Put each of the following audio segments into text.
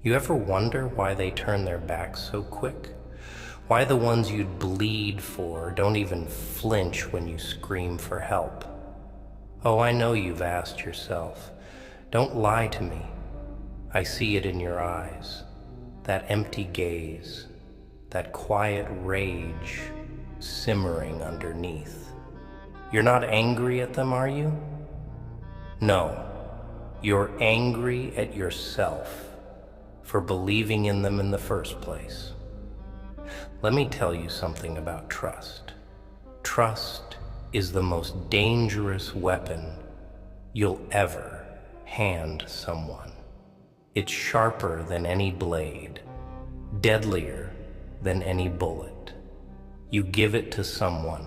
You ever wonder why they turn their backs so quick? Why the ones you'd bleed for don't even flinch when you scream for help? Oh, I know you've asked yourself. Don't lie to me. I see it in your eyes. That empty gaze. That quiet rage simmering underneath. You're not angry at them, are you? No. You're angry at yourself for believing in them in the first place. Let me tell you something about trust. Trust is the most dangerous weapon you'll ever hand someone. It's sharper than any blade, deadlier than any bullet. You give it to someone,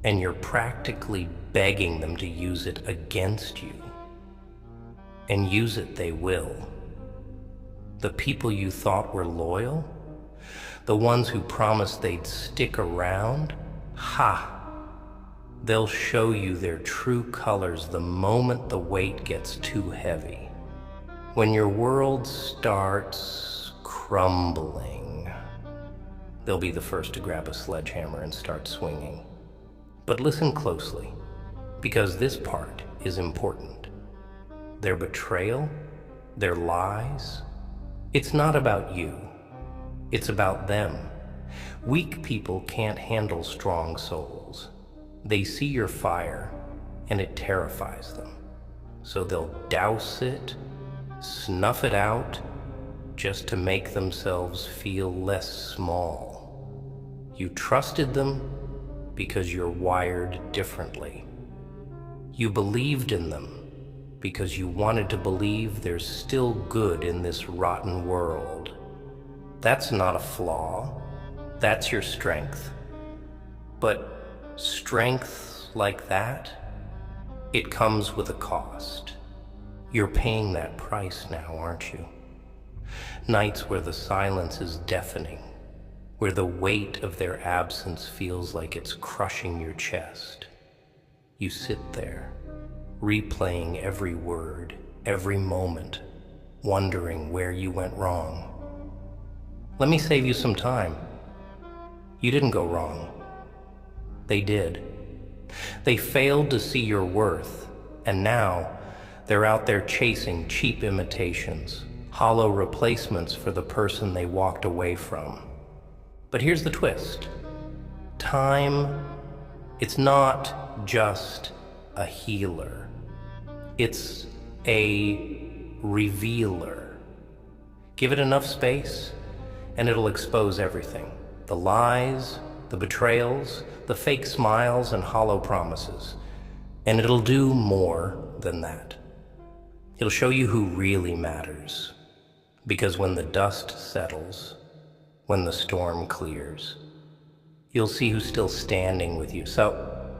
and you're practically begging them to use it against you. And use it they will. The people you thought were loyal, the ones who promised they'd stick around, they'll show you their true colors the moment the weight gets too heavy. When your world starts crumbling, they'll be the first to grab a sledgehammer and start swinging. But listen closely, because this part is important. Their betrayal, their lies, it's not about you. It's about them. Weak people can't handle strong souls. They see your fire, and it terrifies them. So they'll douse it, snuff it out, just to make themselves feel less small. You trusted them because you're wired differently. You believed in them because you wanted to believe there's still good in this rotten world. That's not a flaw. That's your strength. But strength like that, it comes with a cost. You're paying that price now, aren't you? Nights where the silence is deafening, where the weight of their absence feels like it's crushing your chest. You sit there, replaying every word, every moment, wondering where you went wrong. Let me save you some time. You didn't go wrong. They did. They failed to see your worth, and now they're out there chasing cheap imitations, hollow replacements for the person they walked away from. But here's the twist. Time, it's not just a healer. It's a revealer. Give it enough space, and it'll expose everything. The lies, the betrayals, the fake smiles and hollow promises. And it'll do more than that. It'll show you who really matters. Because when the dust settles, when the storm clears, you'll see who's still standing with you. So,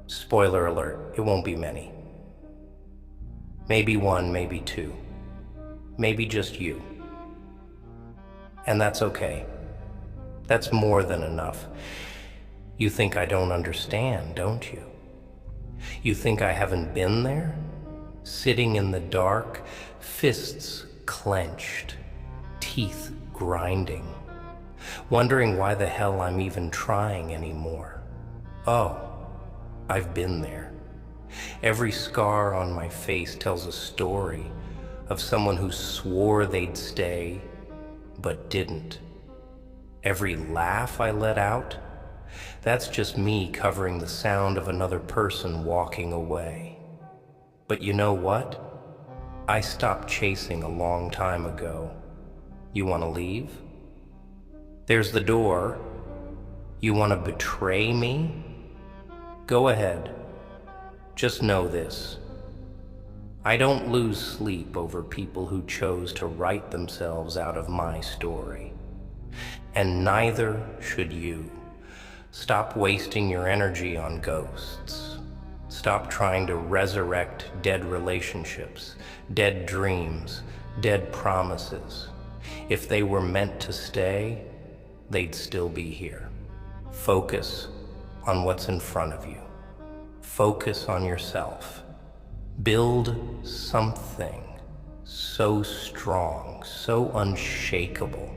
spoiler alert, it won't be many. Maybe one, maybe two. Maybe just you. And that's okay. That's more than enough. You think I don't understand, don't you? You think I haven't been there? Sitting in the dark, fists clenched, teeth grinding, wondering why the hell I'm even trying anymore. Oh, I've been there. Every scar on my face tells a story of someone who swore they'd stay, but didn't. Every laugh I let out, that's just me covering the sound of another person walking away. But you know what? I stopped chasing a long time ago. You want to leave? There's the door. You want to betray me? Go ahead. Just know this. I don't lose sleep over people who chose to write themselves out of my story. And neither should you. Stop wasting your energy on ghosts. Stop trying to resurrect dead relationships, dead dreams, dead promises. If they were meant to stay, they'd still be here. Focus on what's in front of you. Focus on yourself. Build something. so strong, so unshakable,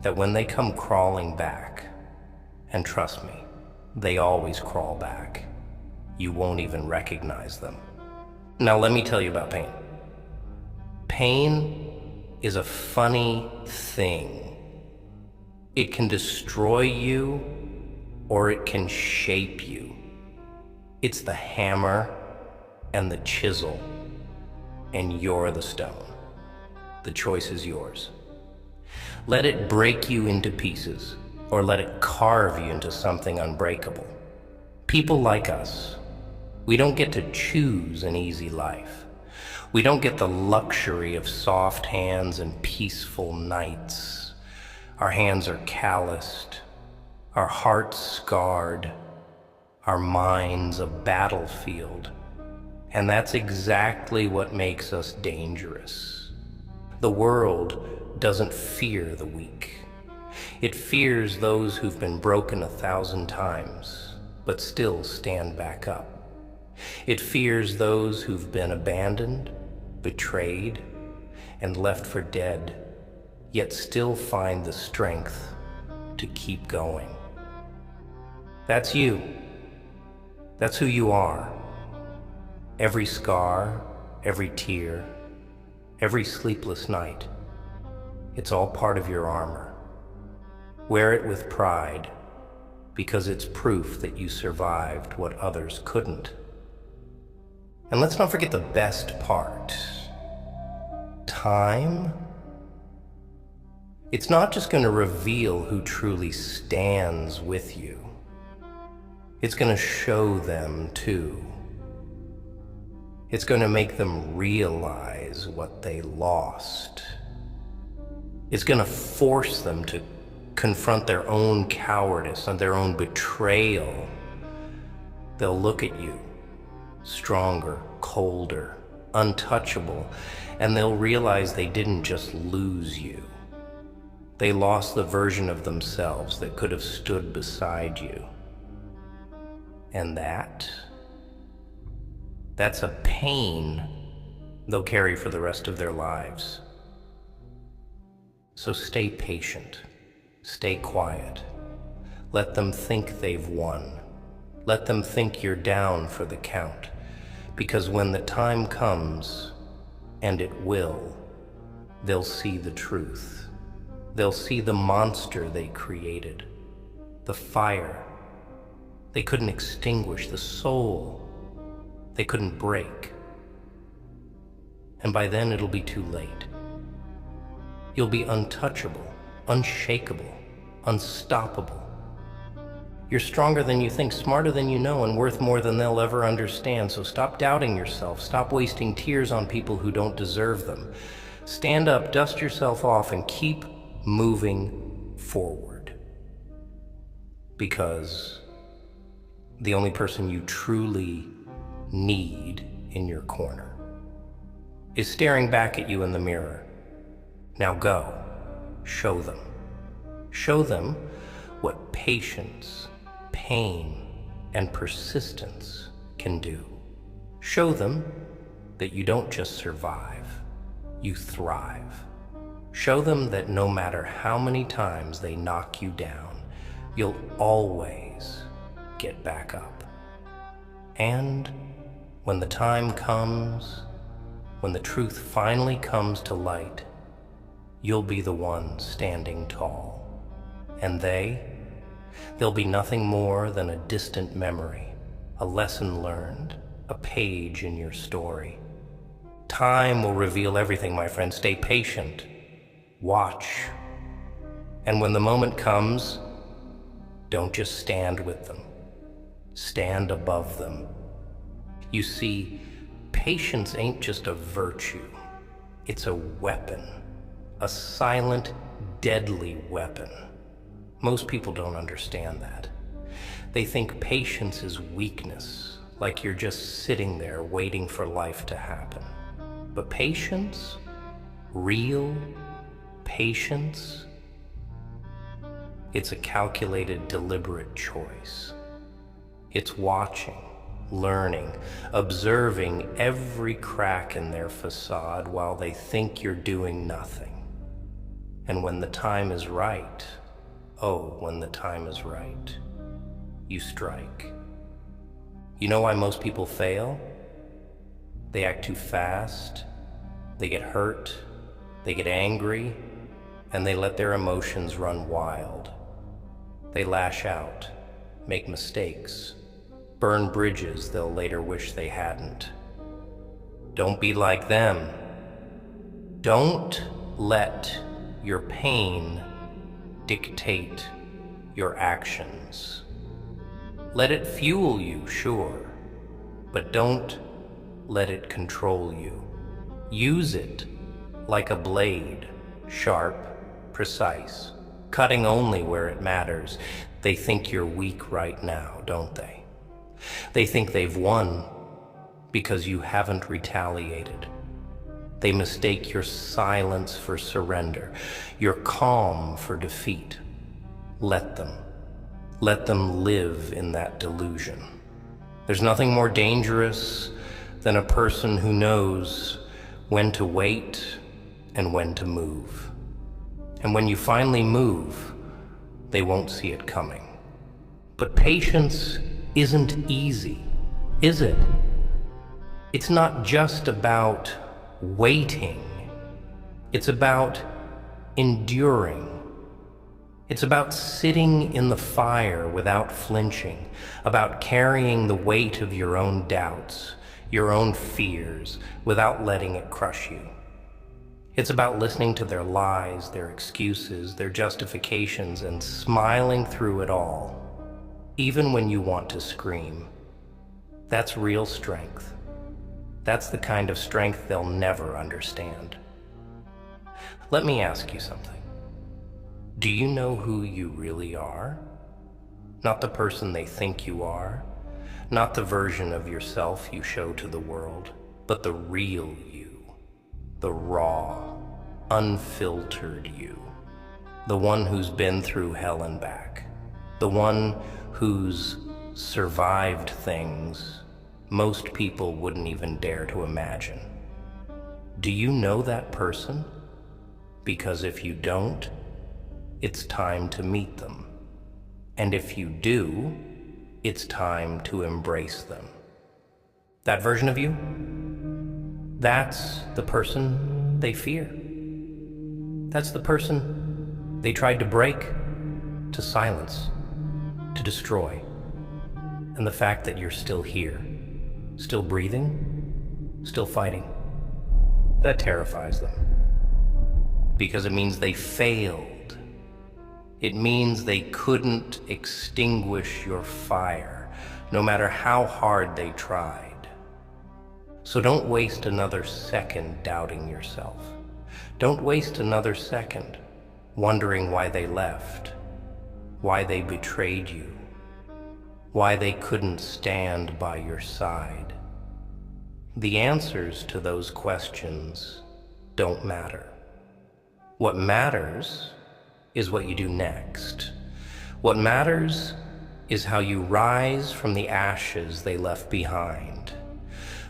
that when they come crawling back, and trust me, they always crawl back, you won't even recognize them. Now let me tell you about pain. Pain is a funny thing. It can destroy you, or it can shape you. It's the hammer and the chisel, and you're the stone. The choice is yours. Let it break you into pieces, or let it carve you into something unbreakable. People like us, we don't get to choose an easy life. We don't get the luxury of soft hands and peaceful nights. Our hands are calloused, our hearts scarred, our minds a battlefield. And that's exactly what makes us dangerous. The world doesn't fear the weak. It fears those who've been broken 1,000 times, but still stand back up. It fears those who've been abandoned, betrayed, and left for dead, yet still find the strength to keep going. That's you. That's who you are. Every scar, every tear, every sleepless night, it's all part of your armor. Wear it with pride, because it's proof that you survived what others couldn't. And let's not forget the best part. Time. It's not just going to reveal who truly stands with you. It's going to show them too. It's going to make them realize what they lost. It's going to force them to confront their own cowardice and their own betrayal. They'll look at you, stronger, colder, untouchable, and they'll realize they didn't just lose you. They lost the version of themselves that could have stood beside you. And that's a pain they'll carry for the rest of their lives. So stay patient, stay quiet. Let them think they've won. Let them think you're down for the count. Because when the time comes, and it will, they'll see the truth. They'll see the monster they created, the fire they couldn't extinguish, the soul they couldn't break. And by then it'll be too late. You'll be untouchable, unshakable, unstoppable. You're stronger than you think, smarter than you know, and worth more than they'll ever understand. So stop doubting yourself. Stop wasting tears on people who don't deserve them. Stand up, dust yourself off, and keep moving forward. Because the only person you truly need in your corner is staring back at you in the mirror. Now go. Show them. Show them what patience, pain, and persistence can do. Show them that you don't just survive, you thrive. Show them that no matter how many times they knock you down, you'll always get back up. And when the time comes, when the truth finally comes to light, you'll be the one standing tall. And they'll be nothing more than a distant memory, a lesson learned, a page in your story. Time will reveal everything, my friend. Stay patient. Watch. And when the moment comes, don't just stand with them. Stand above them. You see, patience ain't just a virtue. It's a weapon. A silent, deadly weapon. Most people don't understand that. They think patience is weakness, like you're just sitting there waiting for life to happen. But patience, real patience, it's a calculated, deliberate choice. It's watching, learning, observing every crack in their facade while they think you're doing nothing. And when the time is right, oh, when the time is right, you strike. You know why most people fail? They act too fast, they get hurt, they get angry, and they let their emotions run wild. They lash out, make mistakes, burn bridges they'll later wish they hadn't. Don't be like them. Don't let your pain dictate your actions. Let it fuel you, sure, but don't let it control you. Use it like a blade, sharp, precise, cutting only where it matters. They think you're weak right now, don't they? They think they've won because you haven't retaliated. They mistake your silence for surrender, your calm for defeat. Let them. Let them live in that delusion. There's nothing more dangerous than a person who knows when to wait and when to move. And when you finally move, they won't see it coming. But patience isn't easy, is it? It's not just about waiting. It's about enduring. It's about sitting in the fire without flinching, about carrying the weight of your own doubts, your own fears, without letting it crush you. It's about listening to their lies, their excuses, their justifications, and smiling through it all, even when you want to scream. That's real strength. That's the kind of strength they'll never understand. Let me ask you something. Do you know who you really are? Not the person they think you are, not the version of yourself you show to the world, but the real you, the raw, unfiltered you, the one who's been through hell and back, the one who's survived things most people wouldn't even dare to imagine. Do you know that person? Because if you don't, it's time to meet them. And if you do, it's time to embrace them. That version of you, that's the person they fear. That's the person they tried to break, to silence, to destroy. And the fact that you're still here, still breathing, still fighting, that terrifies them. Because it means they failed. It means they couldn't extinguish your fire, no matter how hard they tried. So don't waste another second doubting yourself. Don't waste another second wondering why they left, why they betrayed you, why they couldn't stand by your side. The answers to those questions don't matter. What matters is what you do next. What matters is how you rise from the ashes they left behind.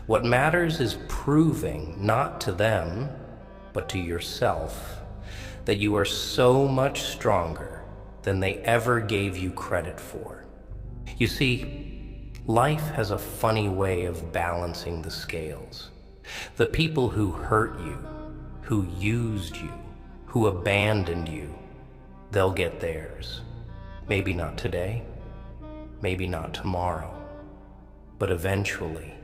What matters is proving, not to them, but to yourself, that you are so much stronger than they ever gave you credit for. You see, life has a funny way of balancing the scales. The people who hurt you, who used you, who abandoned you, they'll get theirs. Maybe not today, maybe not tomorrow, but eventually.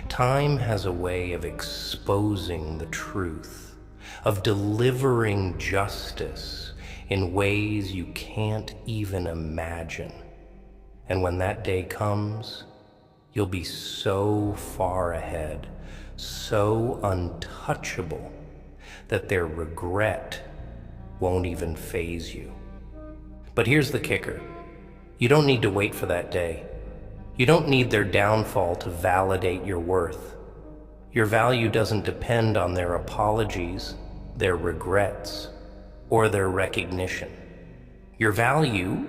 Time has a way of exposing the truth, of delivering justice in ways you can't even imagine. And when that day comes, you'll be so far ahead, so untouchable, that their regret won't even faze you. But here's the kicker. You don't need to wait for that day. You don't need their downfall to validate your worth. Your value doesn't depend on their apologies, their regrets, or their recognition. Your value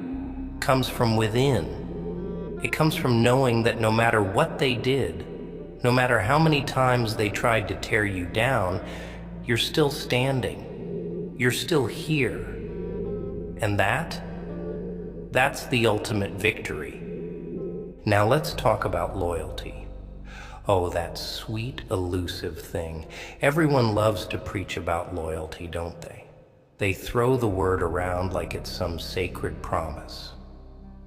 comes from within. It comes from knowing that no matter what they did, no matter how many times they tried to tear you down, you're still standing. You're still here. And that's the ultimate victory. Now let's talk about loyalty. Oh, that sweet, elusive thing. Everyone loves to preach about loyalty, don't they? They throw the word around like it's some sacred promise.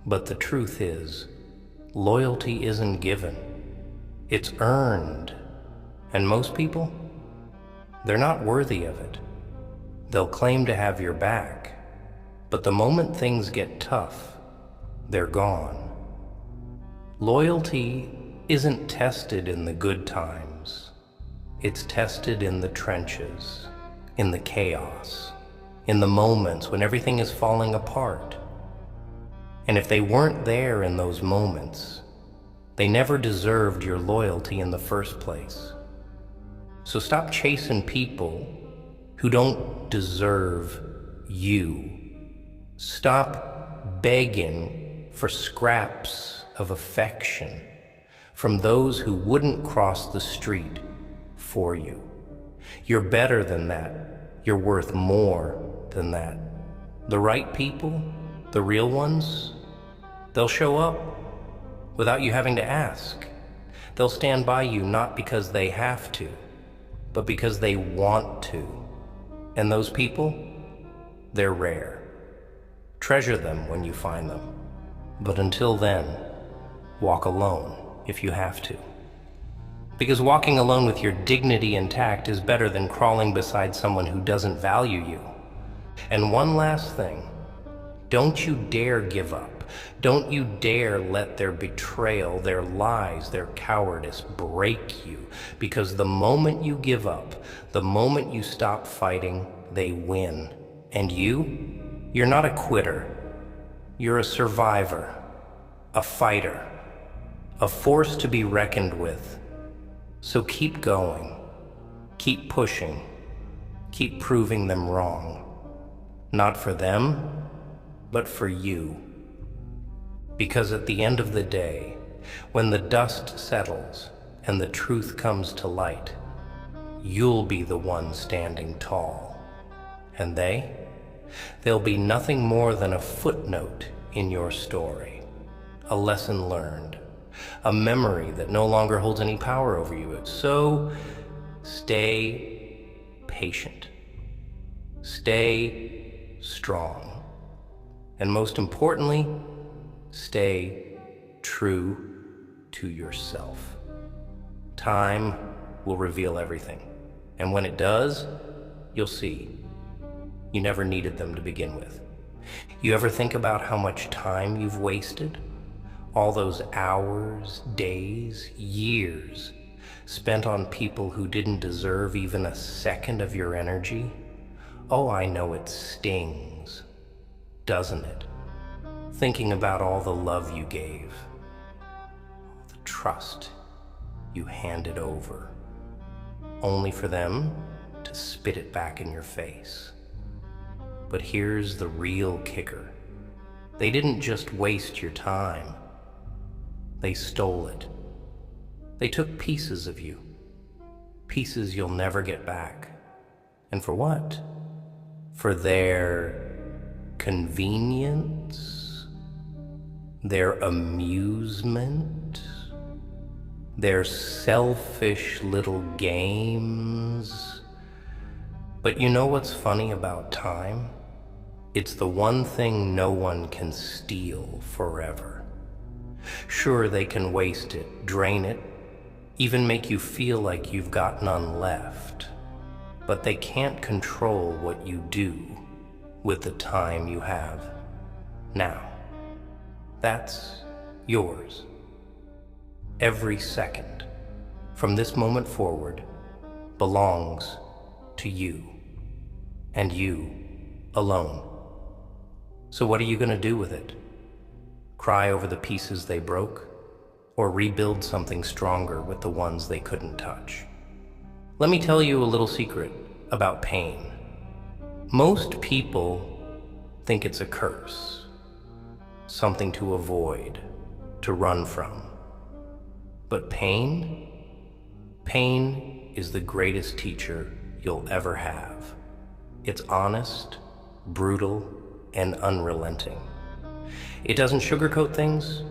But the truth is, loyalty isn't given. It's earned. And most people, they're not worthy of it. They'll claim to have your back, but the moment things get tough, they're gone. Loyalty isn't tested in the good times. It's tested in the trenches, in the chaos, in the moments when everything is falling apart. And if they weren't there in those moments, they never deserved your loyalty in the first place. So stop chasing people who don't deserve you. Stop begging for scraps of affection from those who wouldn't cross the street for you. You're better than that. You're worth more than that. The right people, the real ones, they'll show up without you having to ask. They'll stand by you not because they have to, but because they want to. And those people, they're rare. Treasure them when you find them. But until then, walk alone if you have to. Because walking alone with your dignity intact is better than crawling beside someone who doesn't value you. And one last thing, don't you dare give up. Don't you dare let their betrayal, their lies, their cowardice break you. Because the moment you give up, the moment you stop fighting, they win. And you're not a quitter. You're a survivor, a fighter, a force to be reckoned with. So keep going, keep pushing, keep proving them wrong. Not for them, but for you. Because at the end of the day, when the dust settles and the truth comes to light, you'll be the one standing tall. And they'll be nothing more than a footnote in your story, a lesson learned, a memory that no longer holds any power over you. So stay patient, stay strong, and most importantly, stay true to yourself. Time will reveal everything, and when it does, you'll see you never needed them to begin with. You ever think about how much time you've wasted? All those hours, days, years spent on people who didn't deserve even a second of your energy? Oh, I know it stings, doesn't it? Thinking about all the love you gave, the trust you handed over, only for them to spit it back in your face. But here's the real kicker. They didn't just waste your time. They stole it. They took pieces of you, pieces you'll never get back. And for what? For their convenience, their amusement, their selfish little games. But you know what's funny about time? It's the one thing no one can steal forever. Sure, they can waste it, drain it, even make you feel like you've got none left. But they can't control what you do with the time you have now. That's yours. Every second, from this moment forward, belongs to you, and you alone. So what are you going to do with it? Cry over the pieces they broke, or rebuild something stronger with the ones they couldn't touch? Let me tell you a little secret about pain. Most people think it's a curse, something to avoid, to run from. But pain is the greatest teacher you'll ever have. It's honest, brutal, and unrelenting. It doesn't sugarcoat things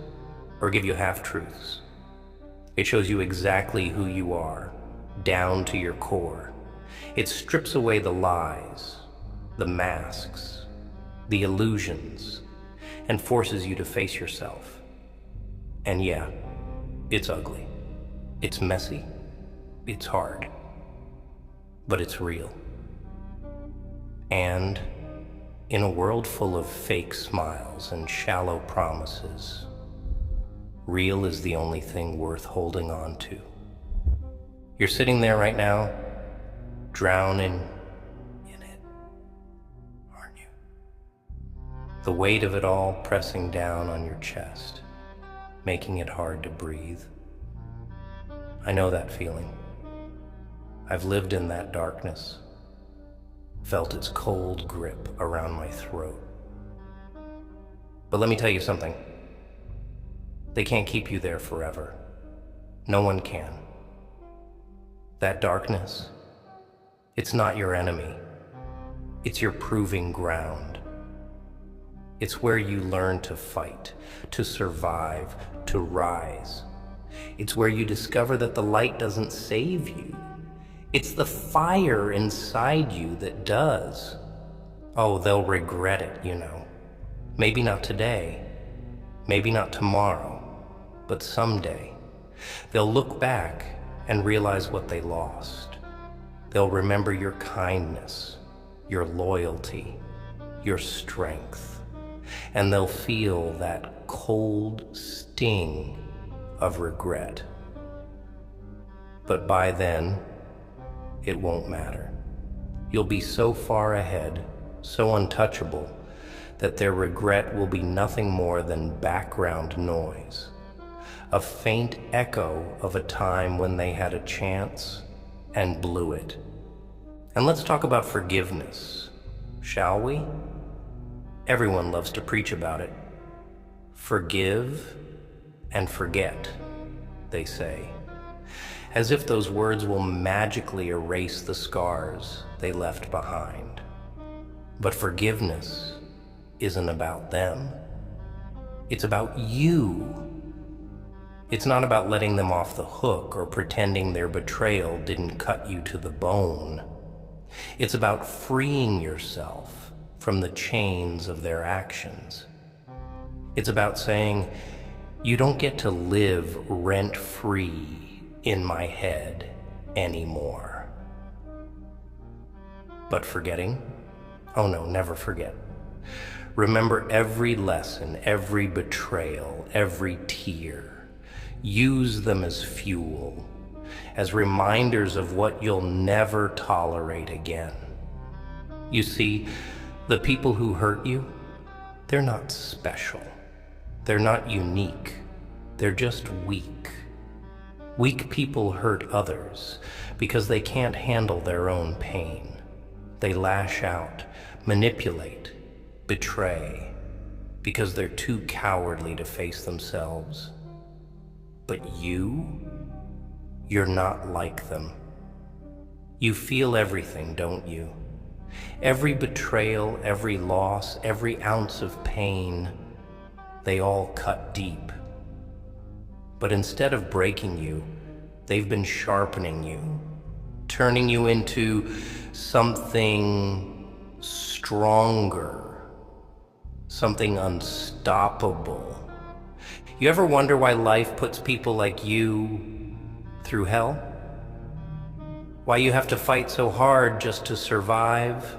or give you half-truths. It shows you exactly who you are, down to your core. It strips away the lies, the masks, the illusions, and forces you to face yourself. And yeah, it's ugly. It's messy. It's hard. But it's real. And in a world full of fake smiles and shallow promises, real is the only thing worth holding on to. You're sitting there right now, drowning in it, aren't you? The weight of it all pressing down on your chest, making it hard to breathe. I know that feeling. I've lived in that darkness, felt its cold grip around my throat. But let me tell you something. They can't keep you there forever. No one can. That darkness, it's not your enemy. It's your proving ground. It's where you learn to fight, to survive, to rise. It's where you discover that the light doesn't save you. It's the fire inside you that does. Oh, they'll regret it, you know. Maybe not today, maybe not tomorrow, but someday. They'll look back and realize what they lost. They'll remember your kindness, your loyalty, your strength, and they'll feel that cold sting of regret. But by then, it won't matter. You'll be so far ahead, so untouchable, that their regret will be nothing more than background noise, a faint echo of a time when they had a chance and blew it. And let's talk about forgiveness, shall we? Everyone loves to preach about it. Forgive and forget, they say, as if those words will magically erase the scars they left behind. But forgiveness isn't about them. It's about you. It's not about letting them off the hook or pretending their betrayal didn't cut you to the bone. It's about freeing yourself from the chains of their actions. It's about saying, you don't get to live rent-free in my head anymore. But forgetting? Oh no, never forget. Remember every lesson, every betrayal, every tear. Use them as fuel, as reminders of what you'll never tolerate again. You see, the people who hurt you, they're not special. They're not unique. They're just weak. Weak people hurt others because they can't handle their own pain. They lash out, manipulate, betray, because they're too cowardly to face themselves. But you're not like them. You feel everything, don't you? Every betrayal, every loss, every ounce of pain, they all cut deep. But instead of breaking you, they've been sharpening you, turning you into something stronger, something unstoppable. You ever wonder why life puts people like you through hell? Why you have to fight so hard just to survive,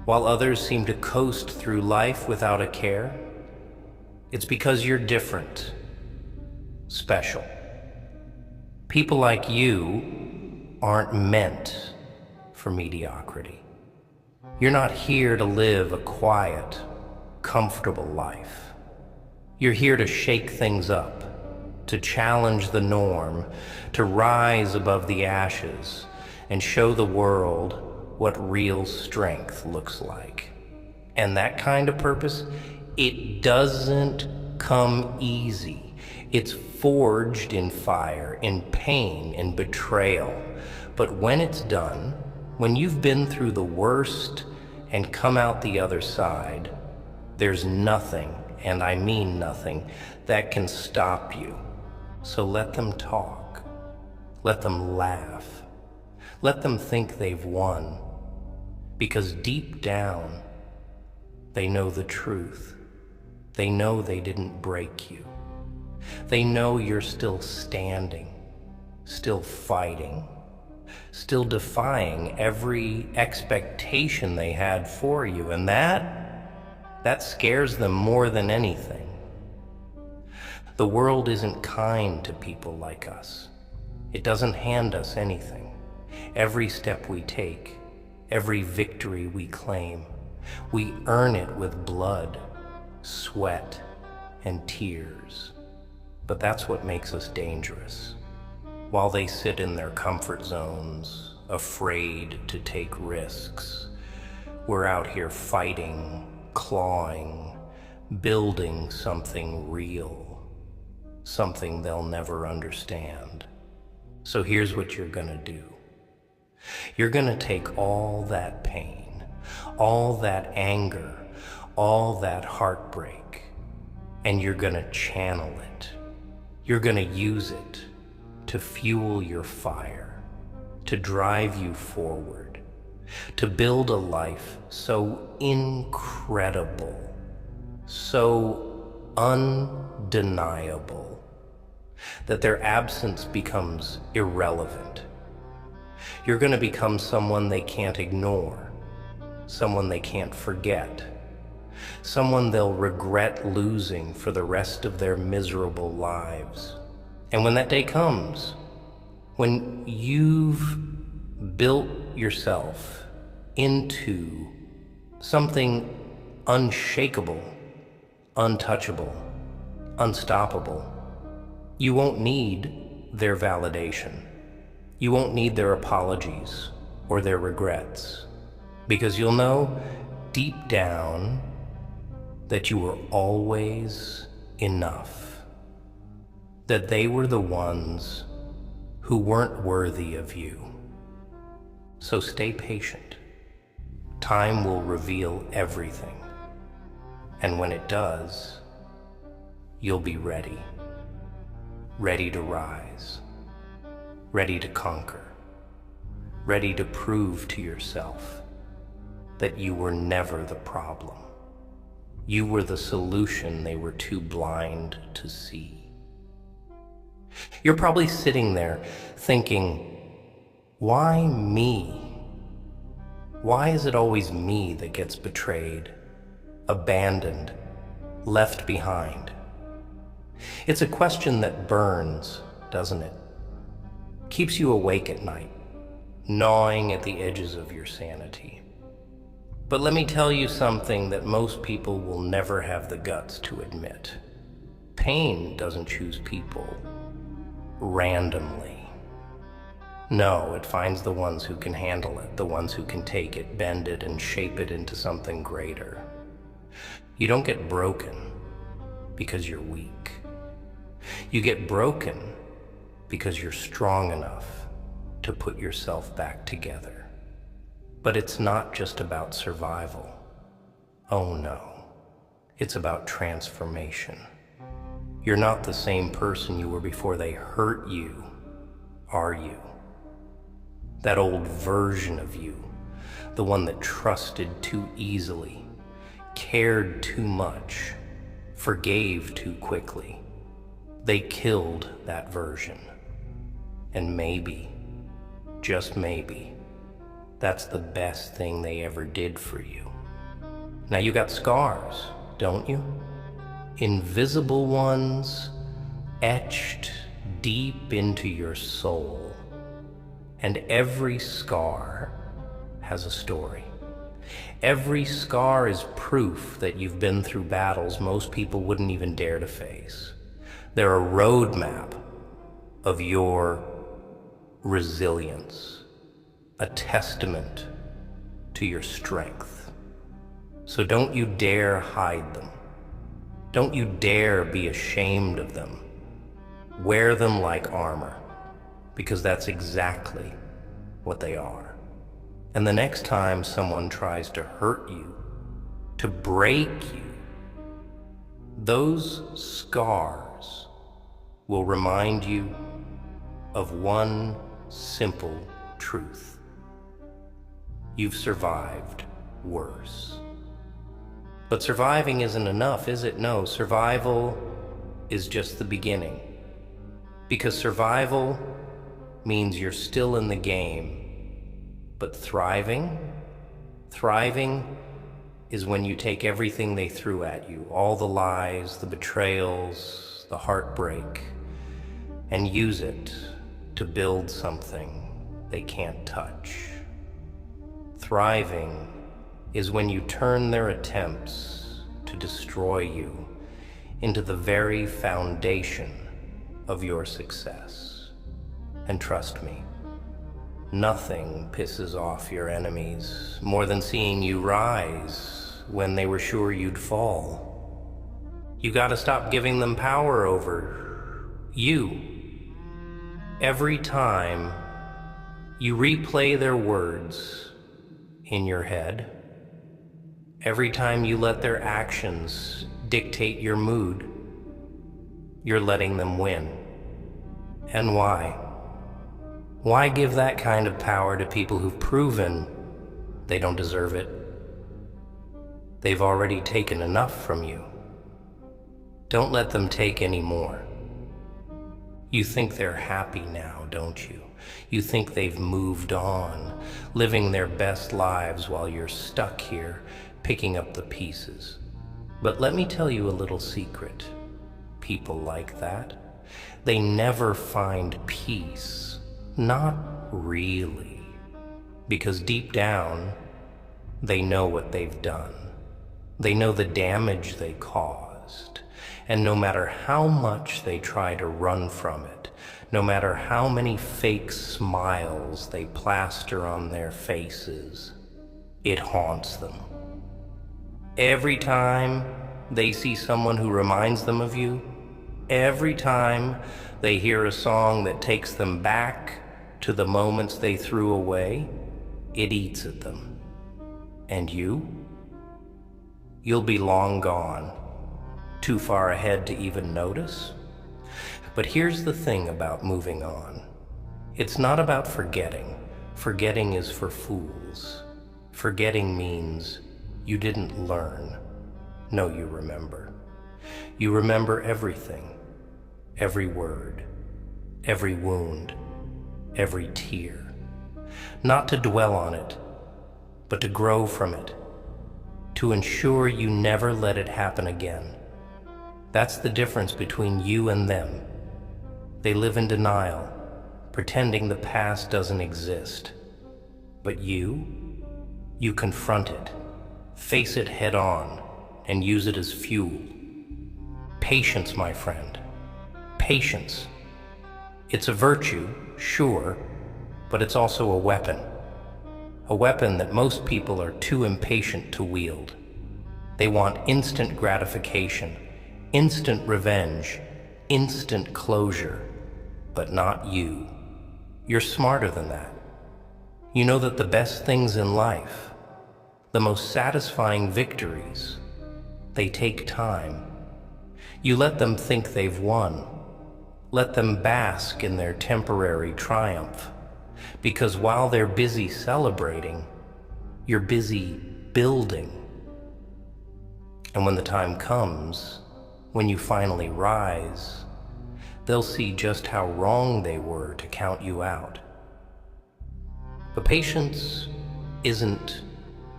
while others seem to coast through life without a care? It's because you're different. Special. People like you aren't meant for mediocrity. You're not here to live a quiet, comfortable life. You're here to shake things up, to challenge the norm, to rise above the ashes and show the world what real strength looks like. And that kind of purpose, it doesn't come easy. It's forged in fire, in pain, in betrayal. But when it's done, when you've been through the worst and come out the other side, there's nothing, and I mean nothing, that can stop you. So let them talk. Let them laugh. Let them think they've won. Because deep down, they know the truth. They know they didn't break you. They know you're still standing, still fighting, still defying every expectation they had for you, and that scares them more than anything. The world isn't kind to people like us. It doesn't hand us anything. Every step we take, every victory we claim, we earn it with blood, sweat, and tears. But that's what makes us dangerous. While they sit in their comfort zones, afraid to take risks, we're out here fighting, clawing, building something real, something they'll never understand. So here's what you're gonna do. You're gonna take all that pain, all that anger, all that heartbreak, and you're gonna channel it. You're gonna use it to fuel your fire, to drive you forward, to build a life so incredible, so undeniable, that their absence becomes irrelevant. You're gonna become someone they can't ignore, someone they can't forget, someone they'll regret losing for the rest of their miserable lives. And when that day comes, when you've built yourself into something unshakable, untouchable, unstoppable, you won't need their validation. You won't need their apologies or their regrets, because you'll know deep down that you were always enough, that they were the ones who weren't worthy of you. So stay patient. Time will reveal everything. And when it does, you'll be ready. Ready to rise. Ready to conquer. Ready to prove to yourself that you were never the problem. You were the solution they were too blind to see. You're probably sitting there thinking, why me? Why is it always me that gets betrayed, abandoned, left behind? It's a question that burns, doesn't it? Keeps you awake at night, gnawing at the edges of your sanity. But let me tell you something that most people will never have the guts to admit. Pain doesn't choose people randomly. No, it finds the ones who can handle it, the ones who can take it, bend it, and shape it into something greater. You don't get broken because you're weak. You get broken because you're strong enough to put yourself back together. But it's not just about survival. Oh no, it's about transformation. You're not the same person you were before they hurt you, are you? That old version of you, the one that trusted too easily, cared too much, forgave too quickly. They killed that version. And maybe, just maybe, that's the best thing they ever did for you. Now you got scars, don't you? Invisible ones etched deep into your soul. And every scar has a story. Every scar is proof that you've been through battles most people wouldn't even dare to face. They're a roadmap of your resilience, a testament to your strength. So don't you dare hide them. Don't you dare be ashamed of them. Wear them like armor, because that's exactly what they are. And the next time someone tries to hurt you, to break you, those scars will remind you of one simple truth. You've survived worse. But surviving isn't enough, is it? No, survival is just the beginning. Because survival means you're still in the game. But thriving is when you take everything they threw at you, all the lies, the betrayals, the heartbreak, and use it to build something they can't touch. Thriving is when you turn their attempts to destroy you into the very foundation of your success. And trust me, nothing pisses off your enemies more than seeing you rise when they were sure you'd fall. You gotta stop giving them power over you. Every time you replay their words in your head, every time you let their actions dictate your mood, you're letting them win. And why? Why give that kind of power to people who've proven they don't deserve it? They've already taken enough from you. Don't let them take any more. You think they're happy now, don't you? You think they've moved on, living their best lives while you're stuck here, picking up the pieces. But let me tell you a little secret. People like that, they never find peace. Not really. Because deep down, they know what they've done. They know the damage they caused. And no matter how much they try to run from it, no matter how many fake smiles they plaster on their faces, it haunts them. Every time they see someone who reminds them of you, every time they hear a song that takes them back to the moments they threw away, it eats at them. And you'll be long gone, too far ahead to even notice. But here's the thing about moving on. It's not about forgetting. Forgetting is for fools. Forgetting means you didn't learn. No, you remember. You remember everything. Every word. Every wound. Every tear. Not to dwell on it, but to grow from it. To ensure you never let it happen again. That's the difference between you and them. They live in denial, pretending the past doesn't exist. But you confront it, face it head on, and use it as fuel. Patience, my friend. Patience. It's a virtue, sure, but it's also a weapon. A weapon that most people are too impatient to wield. They want instant gratification, instant revenge, instant closure, but not you. You're smarter than that. You know that the best things in life, the most satisfying victories, they take time. You let them think they've won. Let them bask in their temporary triumph. Because while they're busy celebrating, you're busy building. And when the time comes, when you finally rise, they'll see just how wrong they were to count you out. But patience isn't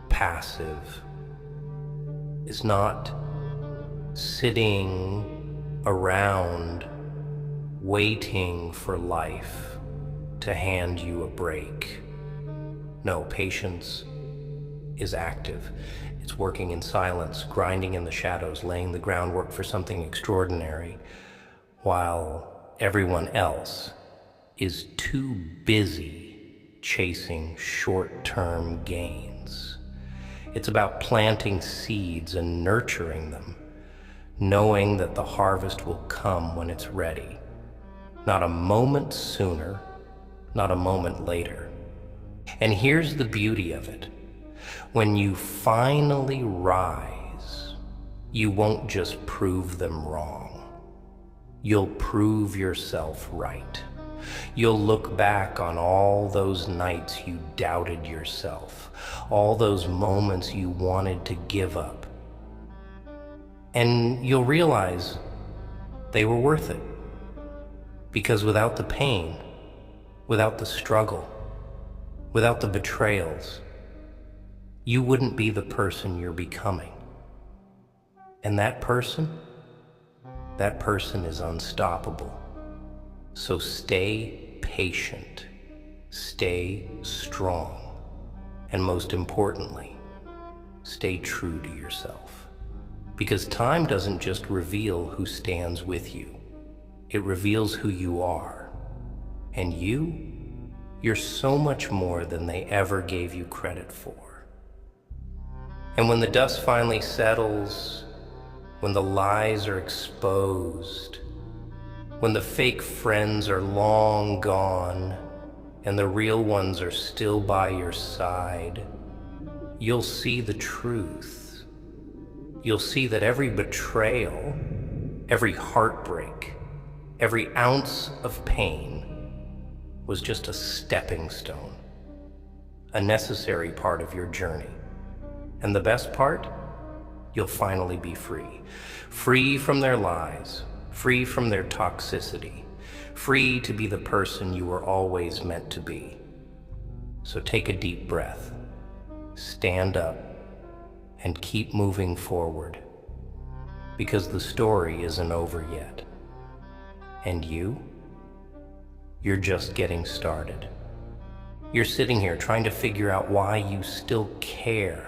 passive. It's not sitting around waiting for life to hand you a break. No, patience is active. It's working in silence, grinding in the shadows, laying the groundwork for something extraordinary, while everyone else is too busy chasing short-term gains. It's about planting seeds and nurturing them, knowing that the harvest will come when it's ready. not a moment sooner, not a moment later. And here's the beauty of it. When you finally rise, you won't just prove them wrong. You'll prove yourself right. You'll look back on all those nights you doubted yourself, all those moments you wanted to give up. And you'll realize they were worth it. Because without the pain, without the struggle, without the betrayals, you wouldn't be the person you're becoming. And that person is unstoppable. So stay patient, stay strong, and most importantly, stay true to yourself. Because time doesn't just reveal who stands with you, it reveals who you are. And you're so much more than they ever gave you credit for. And when the dust finally settles, when the lies are exposed, when the fake friends are long gone and the real ones are still by your side, you'll see the truth. You'll see that every betrayal, every heartbreak, every ounce of pain was just a stepping stone, a necessary part of your journey. And the best part? You'll finally be free. Free from their lies, free from their toxicity, free to be the person you were always meant to be. So take a deep breath, stand up, and keep moving forward, because the story isn't over yet. And you're just getting started. You're sitting here trying to figure out why you still care,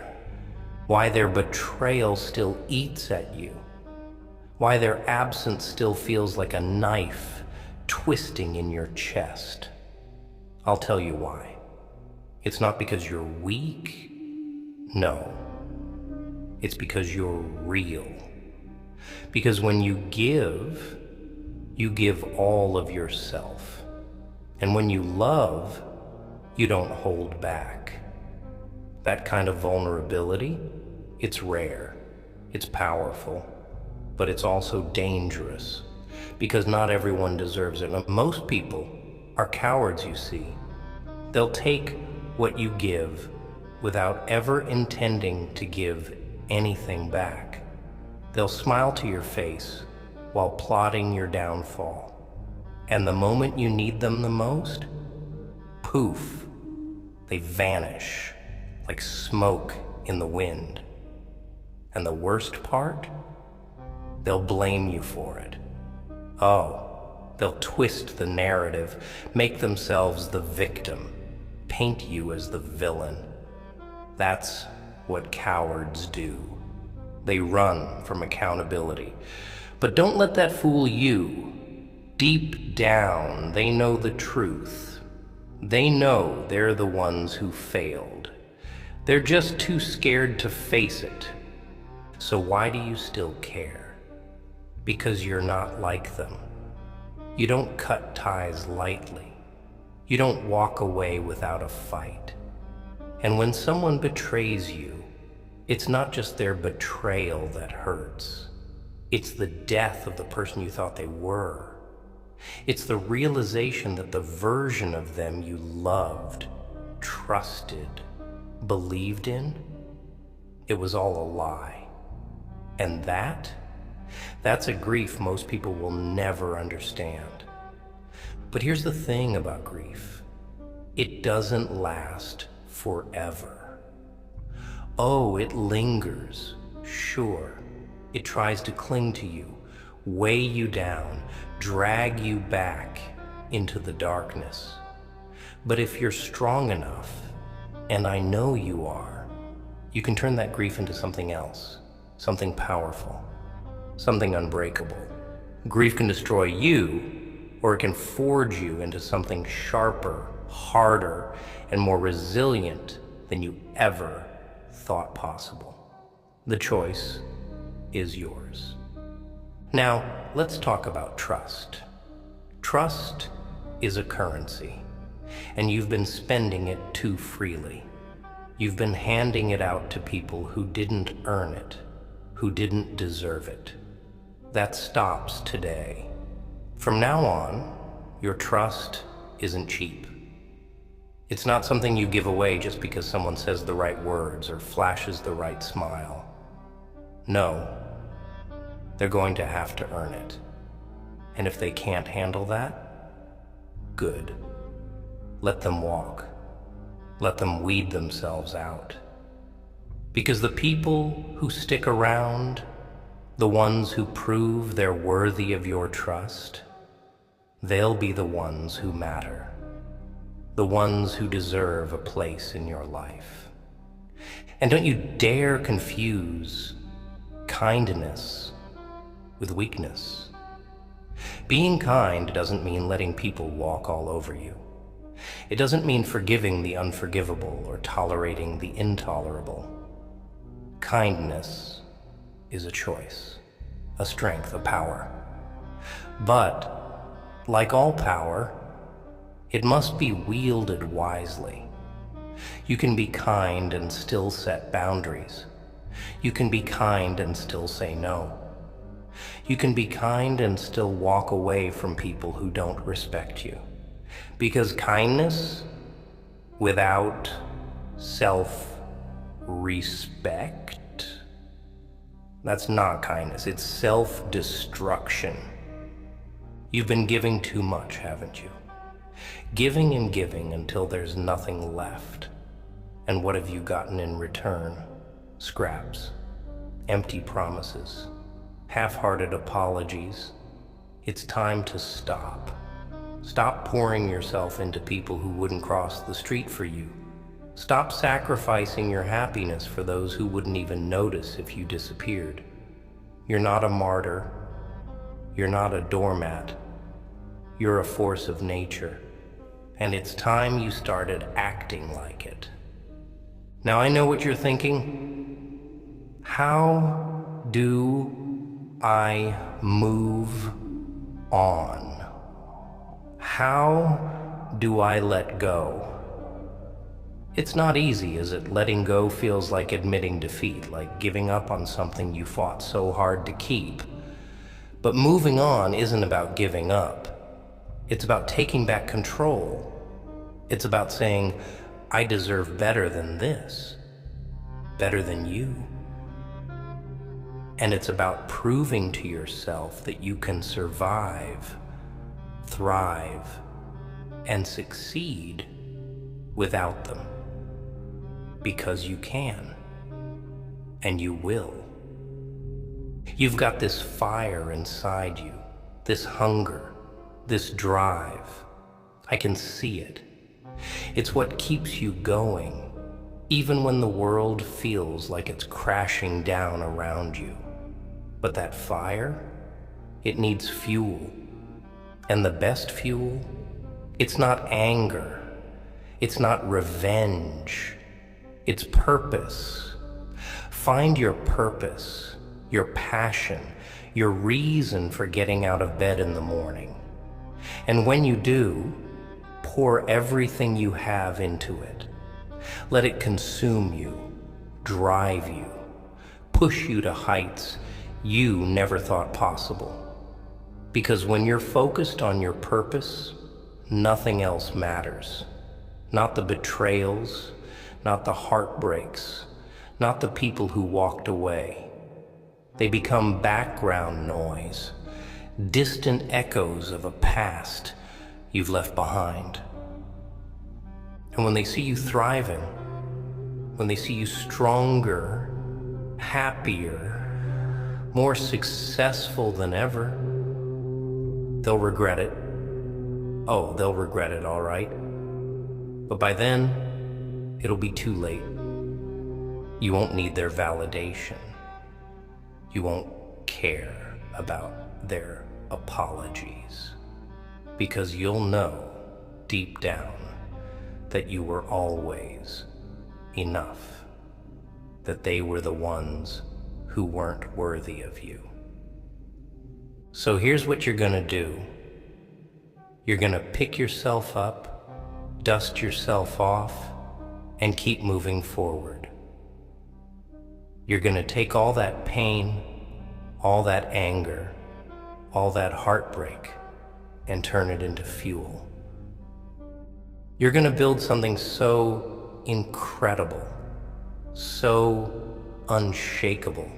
why their betrayal still eats at you, why their absence still feels like a knife twisting in your chest. I'll tell you why. It's not because you're weak. No. It's because you're real. Because when you give all of yourself. And when you love, you don't hold back. That kind of vulnerability, it's rare, it's powerful, but it's also dangerous, because not everyone deserves it. Most people are cowards, you see. They'll take what you give without ever intending to give anything back. They'll smile to your face while plotting your downfall. And the moment you need them the most, poof, they vanish like smoke in the wind. And the worst part? They'll blame you for it. Oh, they'll twist the narrative, make themselves the victim, paint you as the villain. That's what cowards do. They run from accountability. But don't let that fool you. Deep down, they know the truth. They know they're the ones who failed. They're just too scared to face it. So why do you still care? Because you're not like them. You don't cut ties lightly. You don't walk away without a fight. And when someone betrays you, it's not just their betrayal that hurts. It's the death of the person you thought they were. It's the realization that the version of them you loved, trusted, believed in, it was all a lie. And that's a grief most people will never understand. But here's the thing about grief. It doesn't last forever. Oh, it lingers, sure. It tries to cling to you, weigh you down, drag you back into the darkness. But if you're strong enough, and I know you are, you can turn that grief into something else, something powerful, something unbreakable. Grief can destroy you, or it can forge you into something sharper, harder, and more resilient than you ever thought possible. The choice is yours. Now, let's talk about trust. Trust is a currency, and you've been spending it too freely. You've been handing it out to people who didn't earn it, who didn't deserve it. That stops today. From now on, your trust isn't cheap. It's not something you give away just because someone says the right words or flashes the right smile. No, they're going to have to earn it. And if they can't handle that, good. Let them walk. Let them weed themselves out. Because the people who stick around, the ones who prove they're worthy of your trust, they'll be the ones who matter. The ones who deserve a place in your life. And don't you dare confuse kindness with weakness. Being kind doesn't mean letting people walk all over you. It doesn't mean forgiving the unforgivable or tolerating the intolerable. Kindness is a choice, a strength, a power. But, like all power, it must be wielded wisely. You can be kind and still set boundaries. You can be kind and still say no. You can be kind and still walk away from people who don't respect you. Because kindness without self-respect, that's not kindness, it's self-destruction. You've been giving too much, haven't you? Giving and giving until there's nothing left. And what have you gotten in return? Scraps, empty promises, half-hearted apologies. It's time to stop. Stop pouring yourself into people who wouldn't cross the street for you. Stop sacrificing your happiness for those who wouldn't even notice if you disappeared. You're not a martyr. You're not a doormat. You're a force of nature. And it's time you started acting like it. Now I know what you're thinking. How do I move on? How do I let go? It's not easy, is it? Letting go feels like admitting defeat, like giving up on something you fought so hard to keep. But moving on isn't about giving up. It's about taking back control. It's about saying, I deserve better than this, better than you. And it's about proving to yourself that you can survive, thrive, and succeed without them. Because you can, and you will. You've got this fire inside you, this hunger, this drive. I can see it. It's what keeps you going, even when the world feels like it's crashing down around you. But that fire, it needs fuel. And the best fuel, it's not anger. It's not revenge. It's purpose. Find your purpose, your passion, your reason for getting out of bed in the morning. And when you do, pour everything you have into it. Let it consume you, drive you, push you to heights you never thought possible. Because when you're focused on your purpose, nothing else matters. Not the betrayals, not the heartbreaks, not the people who walked away. They become background noise, distant echoes of a past you've left behind. And when they see you thriving, when they see you stronger, happier, more successful than ever, they'll regret it. Oh, they'll regret it, all right. But by then, it'll be too late. You won't need their validation. You won't care about their apologies. Because you'll know, deep down, that you were always enough. That they were the ones who weren't worthy of you. So here's what you're gonna do. You're gonna pick yourself up, dust yourself off, and keep moving forward. You're gonna take all that pain, all that anger, all that heartbreak, and turn it into fuel. You're gonna build something so incredible, so unshakable,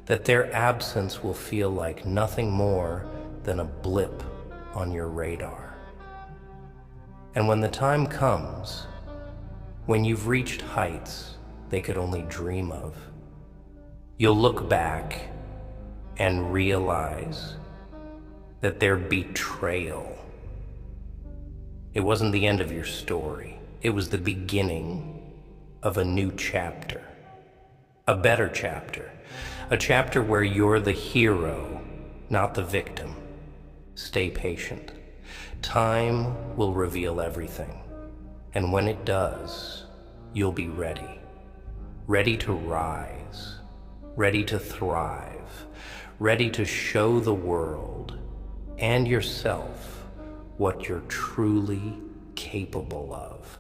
that their absence will feel like nothing more than a blip on your radar. And when the time comes, when you've reached heights they could only dream of, you'll look back and realize that their betrayal, it wasn't the end of your story. It was the beginning of a new chapter, a better chapter, a chapter where you're the hero, not the victim. Stay patient. Time will reveal everything. And when it does, you'll be ready. Ready to rise, ready to thrive, ready to show the world and yourself what you're truly capable of.